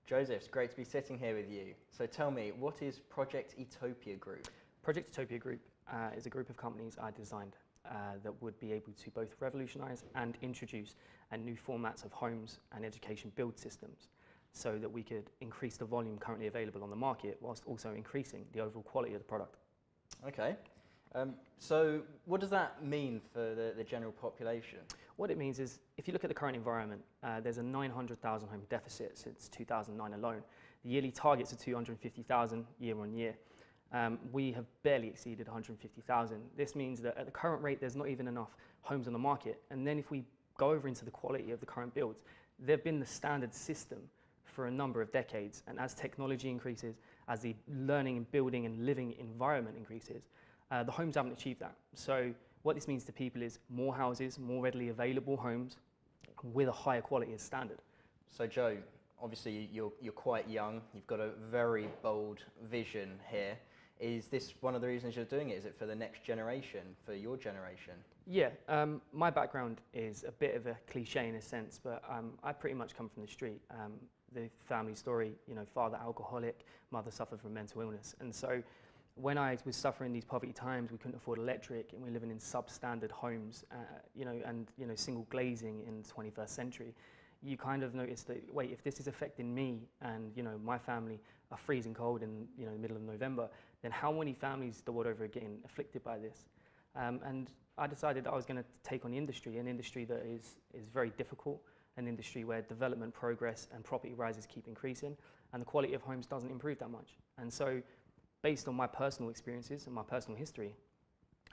Joseph, it's great to be sitting here with you. So tell me, what is Project Etopia Group? Project Etopia Group is a group of companies I designed that would be able to both revolutionise and introduce new formats of homes and education build systems so that we could increase the volume currently available on the market whilst also increasing the overall quality of the product. Okay. So what does that mean for the general population? What it means is, if you look at the current environment, there's a 900,000 home deficit since 2009 alone. The yearly targets are 250,000 year on year. We have barely exceeded 150,000. This means that at the current rate, there's not even enough homes on the market. And then if we go over into the quality of the current builds, they've been the standard system for a number of decades. And as technology increases, as the learning and building and living environment increases, the homes haven't achieved that. So what this means to people is more houses, more readily available homes with a higher quality as standard. So Joe, obviously you're quite young, you've got a very bold vision here. Is this one of the reasons you're doing it? Is it for the next generation, for your generation? Yeah, my background is a bit of a cliche in a sense, but I pretty much come from the street. The family story, father alcoholic, mother suffered from mental illness. And so when I was suffering these poverty times, we couldn't afford electric and we're living in substandard homes, and single glazing in the 21st century. You kind of notice that, wait, if this is affecting me and my family are freezing cold in the middle of November, then how many families the world over are getting afflicted by this? And I decided that I was going to take on the industry, an industry that is very difficult, an industry where development, progress and property rises keep increasing and the quality of homes doesn't improve that much. And so based on my personal experiences and my personal history,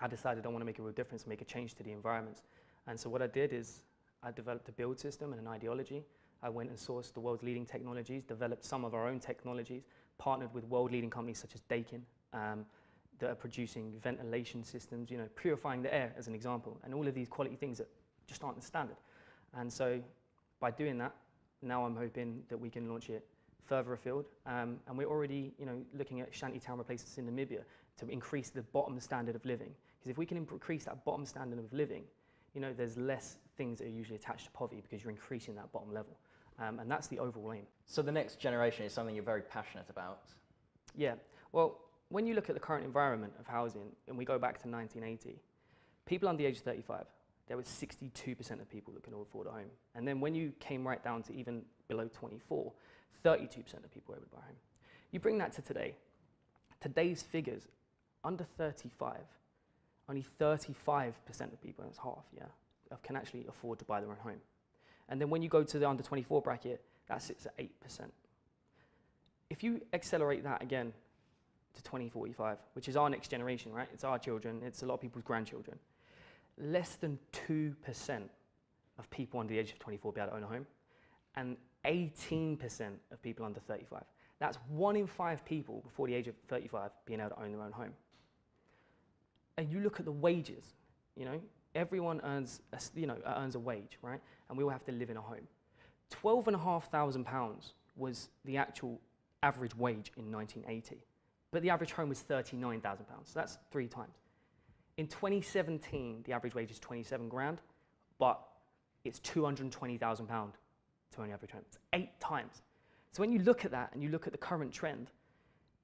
I decided I want to make a real difference and make a change to the environments. And so what I did is I developed a build system and an ideology. I went and sourced the world's leading technologies, developed some of our own technologies, partnered with world-leading companies such as Dakin that are producing ventilation systems, purifying the air as an example, and all of these quality things that just aren't the standard. And so by doing that, now I'm hoping that we can launch it further afield, and we're already looking at shantytown replacements in Namibia to increase the bottom standard of living. Because if we can increase that bottom standard of living, there's less things that are usually attached to poverty because you're increasing that bottom level. And that's the overall aim. So the next generation is something you're very passionate about? Yeah, well, when you look at the current environment of housing, and we go back to 1980, people under the age of 35, there was 62% of people that can afford a home. And then when you came right down to even below 24, 32% of people were able to buy a home. You bring that to today. Today's figures, under 35, only 35% of people, that's half, can actually afford to buy their own home. And then when you go to the under 24 bracket, that sits at 8%. If you accelerate that again to 2045, which is our next generation, right? It's our children, it's a lot of people's grandchildren. Less than 2% of people under the age of 24 will be able to own a home, and 18% of people under 35. That's 1 in 5 people before the age of 35 being able to own their own home. And you look at the wages, everyone earns a wage, right? And we all have to live in a home. £12,500 was the actual average wage in 1980, but the average home was £39,000, so that's 3 times. In 2017, the average wage is 27 grand, but it's £220,000 to own the average home. It's 8 times. So when you look at that and you look at the current trend,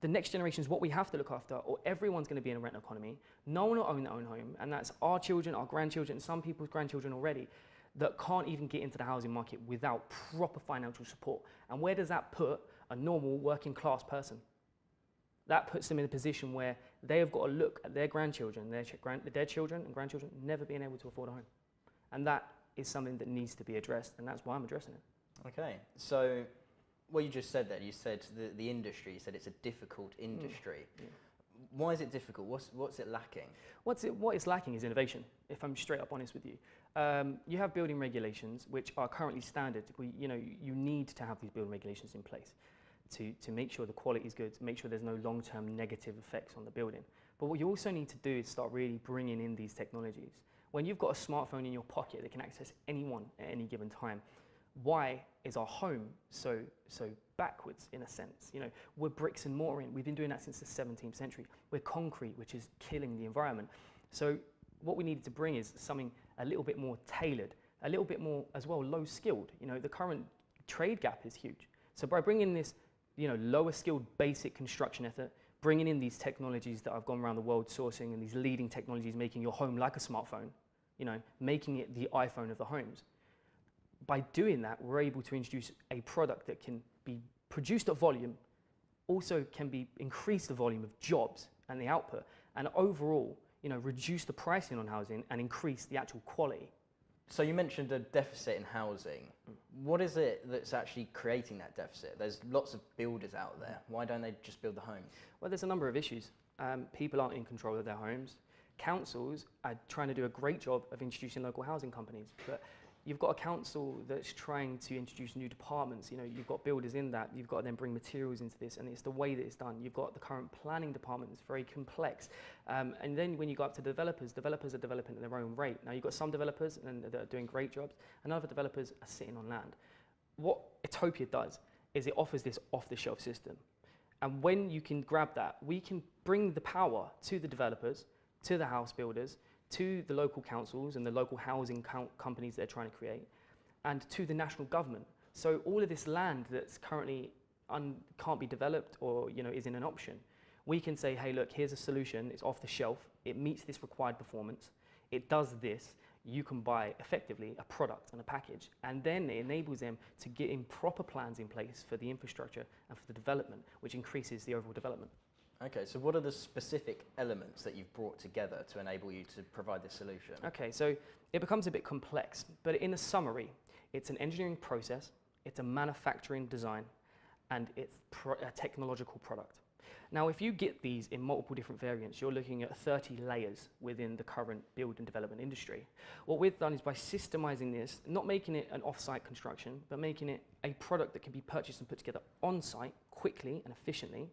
the next generation is what we have to look after, or everyone's going to be in a rental economy. No one will own their own home, and that's our children, our grandchildren, and some people's grandchildren already that can't even get into the housing market without proper financial support. And where does that put a normal working class person? That puts them in a position where they have got to look at their grandchildren, their children and grandchildren never being able to afford a home. And that is something that needs to be addressed, and that's why I'm addressing it. Okay, so what you just said there, you said the industry, you said it's a difficult industry. Yeah. Why is it difficult? What's it lacking? What it's lacking is innovation, if I'm straight up honest with you. You have building regulations, which are currently standard. You need to have these building regulations in place to make sure the quality is good, to make sure there's no long-term negative effects on the building. But what you also need to do is start really bringing in these technologies. When you've got a smartphone in your pocket that can access anyone at any given time, why is our home so backwards in a sense? We're bricks and mortar in. We've been doing that since the 17th century. We're concrete, which is killing the environment. So what we needed to bring is something a little bit more tailored, a little bit more as well low skilled. The current trade gap is huge. So by bringing this, lower skilled basic construction effort, bringing in these technologies that I've gone around the world sourcing and these leading technologies making your home like a smartphone, making it the iPhone of the homes. By doing that, we're able to introduce a product that can be produced at volume, also can be increase the volume of jobs and the output, and overall, reduce the pricing on housing and increase the actual quality. So you mentioned a deficit in housing. What is it that's actually creating that deficit? There's lots of builders out there. Why don't they just build the homes? Well, there's a number of issues. People aren't in control of their homes. Councils are trying to do a great job of introducing local housing companies, but you've got a council that's trying to introduce new departments. You've got builders in that. You've got to then bring materials into this, and it's the way that it's done. You've got the current planning department that's very complex. And then when you go up to developers are developing at their own rate. Now, you've got some developers that are doing great jobs, and other developers are sitting on land. What Etopia does is it offers this off-the-shelf system. And when you can grab that, we can bring the power to the developers, to the house builders, to the local councils and the local housing companies they're trying to create, and to the national government. So all of this land that's currently can't be developed or isn't an option, we can say, hey, look, here's a solution. It's off the shelf. It meets this required performance. It does this. You can buy effectively a product and a package, and then it enables them to get in proper plans in place for the infrastructure and for the development, which increases the overall development. Okay, so what are the specific elements that you've brought together to enable you to provide this solution? Okay, so it becomes a bit complex, but in a summary, it's an engineering process, it's a manufacturing design, and it's a technological product. Now, if you get these in multiple different variants, you're looking at 30 layers within the current build and development industry. What we've done is by systemizing this, not making it an off-site construction, but making it a product that can be purchased and put together on-site quickly and efficiently.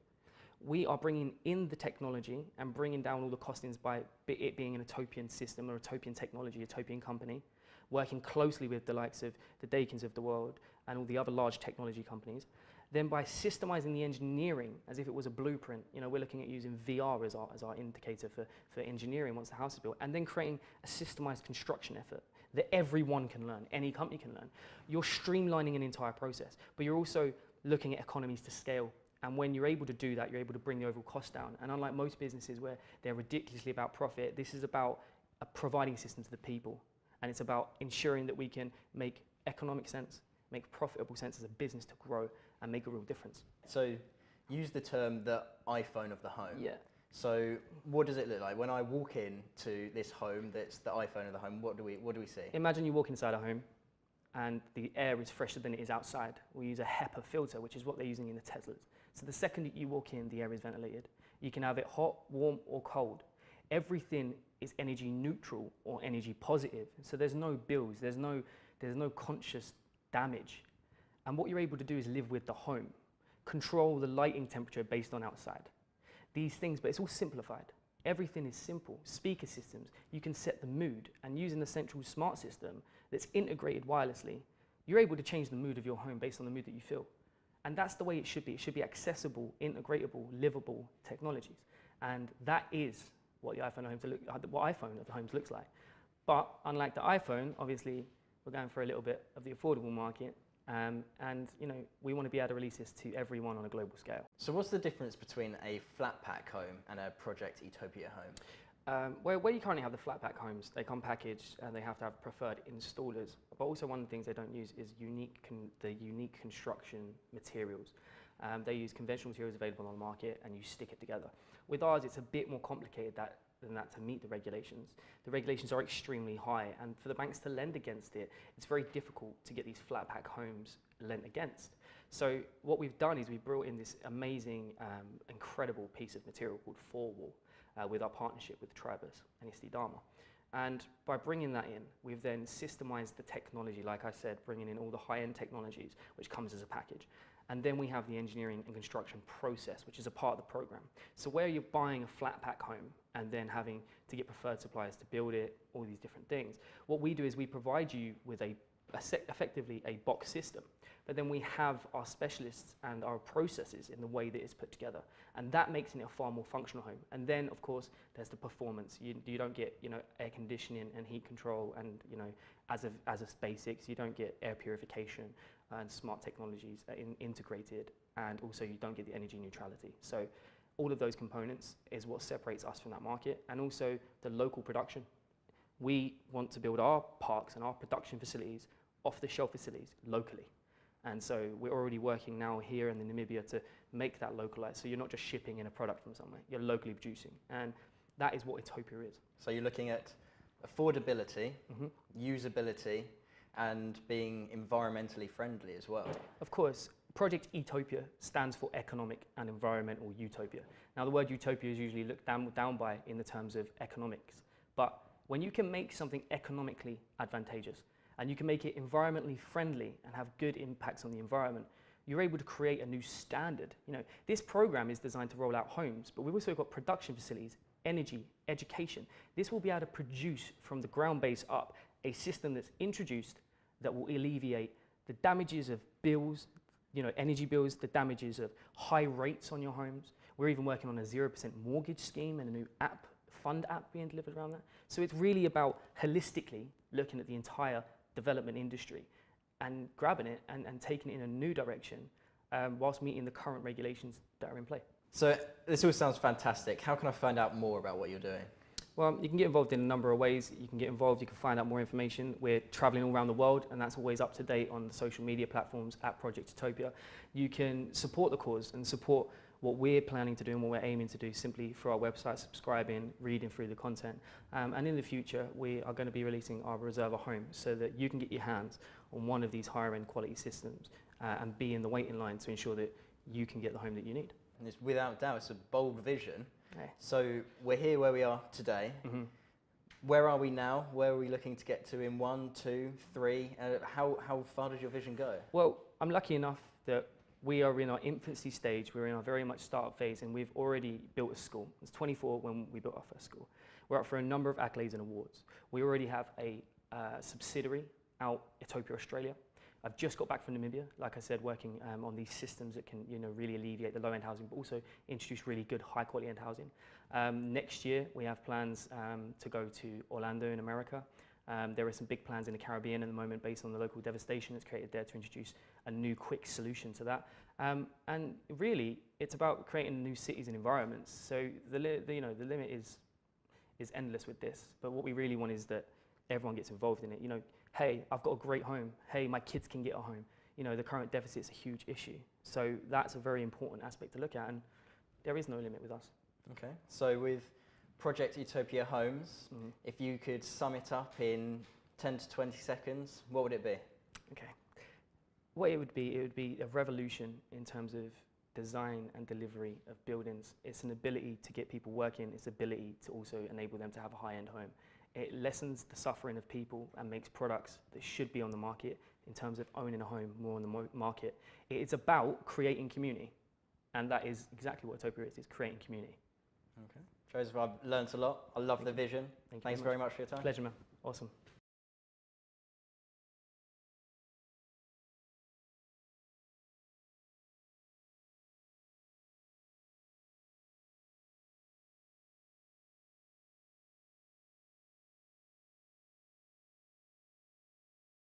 We are bringing in the technology and bringing down all the costings by it being an Etopian system or Etopian technology, Etopian company, working closely with the likes of the Dakins of the world and all the other large technology companies. Then by systemizing the engineering as if it was a blueprint, we're looking at using VR as our indicator for engineering once the house is built, and then creating a systemized construction effort that everyone can learn, any company can learn. You're streamlining an entire process, but you're also looking at economies to scale. And when you're able to do that, you're able to bring the overall cost down. And unlike most businesses where they're ridiculously about profit, this is about providing a system to the people. And it's about ensuring that we can make economic sense, make profitable sense as a business to grow and make a real difference. So use the term the iPhone of the home. Yeah. So what does it look like? When I walk into this home that's the iPhone of the home, what do we see? Imagine you walk inside a home and the air is fresher than it is outside. We use a HEPA filter, which is what they're using in the Teslas. So the second that you walk in, the air is ventilated. You can have it hot, warm, or cold. Everything is energy neutral or energy positive. So there's no bills, there's no conscious damage. And what you're able to do is live with the home. Control the lighting temperature based on outside. These things, but it's all simplified. Everything is simple. Speaker systems, you can set the mood, and using the central smart system that's integrated wirelessly, you're able to change the mood of your home based on the mood that you feel. And that's the way it should be. It should be accessible, integratable, livable technologies. And that is what the iPhone of the homes looks like. But unlike the iPhone, obviously, we're going for a little bit of the affordable market. And we want to be able to release this to everyone on a global scale. So what's the difference between a flat pack home and a Project Etopia home? Where you currently have the flat pack homes, they come packaged and they have to have preferred installers. But also one of the things they don't use is the unique construction materials. They use conventional materials available on the market and you stick it together. With ours, it's a bit more complicated than that to meet the regulations. The regulations are extremely high, and for the banks to lend against it, it's very difficult to get these flat pack homes lent against. So what we've done is we brought in this amazing, incredible piece of material called 4-wall with our partnership with Tribus and Dharma. And by bringing that in, we've then systemized the technology, like I said, bringing in all the high-end technologies, which comes as a package. And then we have the engineering and construction process, which is a part of the program. So where you're buying a flat pack home and then having to get preferred suppliers to build it, all these different things, what we do is we provide you with a effectively a box system. But then we have our specialists and our processes in the way that it's put together. And that makes it a far more functional home. And then, of course, there's the performance. You don't get, air conditioning and heat control and, as a basics, you don't get air purification and smart technologies integrated. And also you don't get the energy neutrality. So all of those components is what separates us from that market. And also the local production. We want to build our parks and our production facilities, off-the-shelf facilities, locally. And so we're already working now here in Namibia to make that localized. So you're not just shipping in a product from somewhere, you're locally producing. And that is what Etopia is. So you're looking at affordability, usability, and being environmentally friendly as well. Of course, Project Etopia stands for economic and environmental utopia. Now the word utopia is usually looked down by in the terms of economics. But when you can make something economically advantageous, and you can make it environmentally friendly and have good impacts on the environment, you're able to create a new standard. This program is designed to roll out homes, but we've also got production facilities, energy, education. This will be able to produce from the ground base up a system that's introduced that will alleviate the damages of bills, energy bills, the damages of high rates on your homes. We're even working on a 0% mortgage scheme and a new fund app being delivered around that. So it's really about holistically looking at the entire development industry and grabbing it and taking it in a new direction whilst meeting the current regulations that are in play. So this all sounds fantastic. How can I find out more about what you're doing? Well, you can get involved in a number of ways. You can get involved, you can find out more information. We're traveling all around the world, and that's always up to date on the social media platforms at Project Etopia. You can support the cause and support what we're planning to do and what we're aiming to do simply through our website, subscribing, reading through the content. And in the future, we are going to be releasing our reserve home so that you can get your hands on one of these higher end quality systems and be in the waiting line to ensure that you can get the home that you need. And it's without doubt, it's a bold vision. Okay. So we're here where we are today. Where are we now? Where are we looking to get to in 1, 2, 3? How far does your vision go? Well, I'm lucky enough that we are in our infancy stage. We're in our very much startup phase, and we've already built a school. It was 24 when we built our first school. We're up for a number of accolades and awards. We already have a subsidiary out, Etopia Australia. I've just got back from Namibia, like I said, working on these systems that can really alleviate the low-end housing, but also introduce really good high-quality end housing. Next year, we have plans to go to Orlando in America. There are some big plans in the Caribbean at the moment based on the local devastation that's created there to introduce a new quick solution to that. And really, it's about creating new cities and environments. So the limit is endless with this. But what we really want is that everyone gets involved in it. Hey, I've got a great home. Hey, my kids can get a home. The current deficit is a huge issue. So that's a very important aspect to look at. And there is no limit with us. Okay. So with Project Etopia Homes, if you could sum it up in 10 to 20 seconds, what would it be? Okay. What it would be a revolution in terms of design and delivery of buildings. It's an ability to get people working. It's ability to also enable them to have a high-end home. It lessens the suffering of people and makes products that should be on the market in terms of owning a home more on the market. It's about creating community. And that is exactly what Etopia is creating community. Okay. Joseph, I've learnt a lot. I love the vision. Thank you Thanks very much for your time. Pleasure, man. Awesome.